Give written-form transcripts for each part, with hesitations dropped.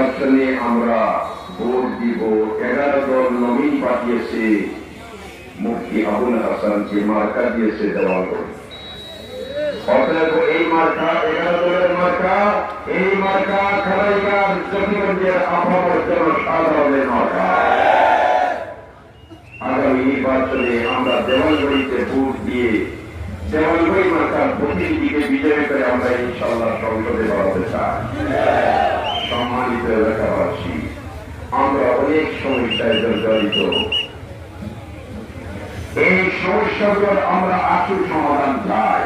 নির্বাচনে আমরা ভোট দিব। 11 দল নমিনি পাঠিয়েছে, মুফতি আবুল হাসানকে মার্কা দিয়েছে দেওয়ালগড়। অতএব এই মার্কা 11 দলের মার্কা, এই মার্কা খালাইগার জকিগঞ্জের আপামর জনসাধারণের মার্কা। আগামী নির্বাচনে আমরা দেওয়ালগড়িতে ভোট দিয়ে দেওয়ালগড়ি মার্কার প্রতিনিধিকে বিজয় করে আমরা ইনশাআল্লাহ সংসদে বাড়াতে চাই। সম্মানিত এলাকাবাসী, আমরা অনেক সমস্যায় জর্জরিত। এই সমস্যাগুলোর আমরা আসল সমাধান চাই।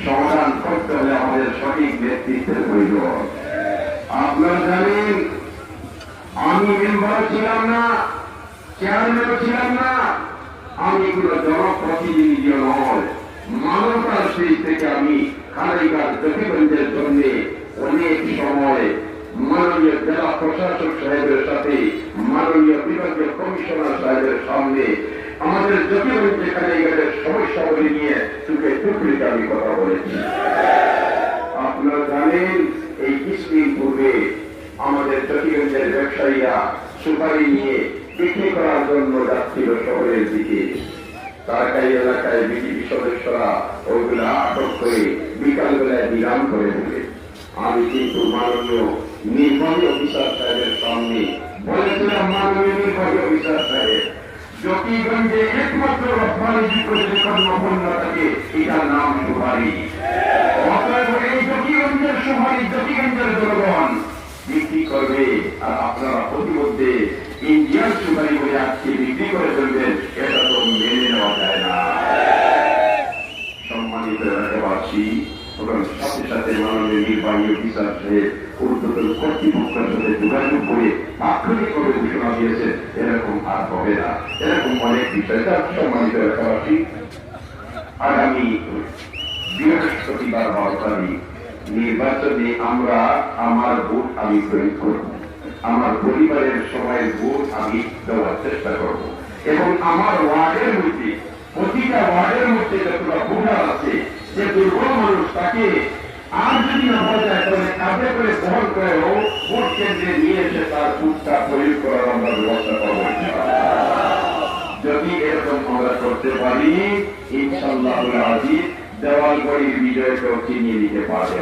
সমাধান করতে হলে আমাদের সঠিক নেতৃত্বের প্রয়োজন। আপনারা জানেন, আমি মেম্বার ছিলাম না, চেয়ারম্যান ছিলাম না, আমি কোন জনপ্রতিনিধি নয়। মানবতার সেই থেকে আমি খালাইগার জকিগঞ্জের জন্য অনেক সময় মাননীয় জেলা প্রশাসক সাহেবের সাথে মাননীয় বিভাগীয় কমিশনার সাহেবের সামনে আমাদের জকিগঞ্জে খালাইগারের সমস্যাগুলি নিয়ে চোখে টুকরিতে আমি কথা বলেছি। আপনারা জানেন, এই কিছুদিন পূর্বে আমাদের জকিগঞ্জের ব্যবসায়ীরা সুপারি নিয়ে বিক্রি করার জন্য যাচ্ছিল শহরের দিকে। তারাকাই এলাকায় বিজেপি সদস্যরা ওইগুলো আটক করে বিকালবেলায় বিরাম করে দেবে। আমি কিন্তু মাননীয় নির্বাহী অফিসার সাহেবের সামনে বলেছিলাম, মাননীয় নির্বাহী অফিসার সাহেব, জকিগঞ্জে একমাত্র রপ্তানিযোগ্য যে কর্মপণ্য থাকে এটার নাম সুপারি। অতএব এই জকিগঞ্জের সুপারি জকিগঞ্জের জনগণ বিক্রি করবে, আর আপনারা প্রতিমধ্যে ইন্ডিয়ান সুপারি বলে আজকে বিক্রি করে ফেলবেন, এটা তো মেনে নেওয়া যায় না। সম্মানিত এলাকাবাসী, সাথে সাথে মাননীয় নির্বাহী অফিসার সাহেব ঊর্ধ্বতন কর্তৃপক্ষের সাথে যোগাযোগ করে তাৎক্ষণিকভাবে ঘোষণা দিয়েছে এরকম আর হবে না। এরকম অনেক বিষয়। সম্মানিত এলাকাবাসী, আগামী বৃহস্পতিবার 12 তারিখ নির্বাচনে আমরা আমার ভোট আমি প্রয়োগ করব। আমার পরিবারের সবাই ভোট আমি দেওয়ার চেষ্টা করব এবং আমার ওয়ার্ডের মধ্যে প্রতিটা ওয়ার্ডের মধ্যে যতটা ভোটার আছে, যে দুর্বল মানুষ তাকে আর যদি না হওয়া যায় তাহলে কাঁধে করে বহন করে ভোট কেন্দ্রে নিয়ে এসে তার ভোটটা প্রয়োগ করার আমরা ব্যবস্থা করব। যদি এরকম আমরা করতে পারি, ইনশাআল্লাহ আজিজ দেওয়ালগড়ির বিজয়কেও চিনিয়ে দিতে পারবে।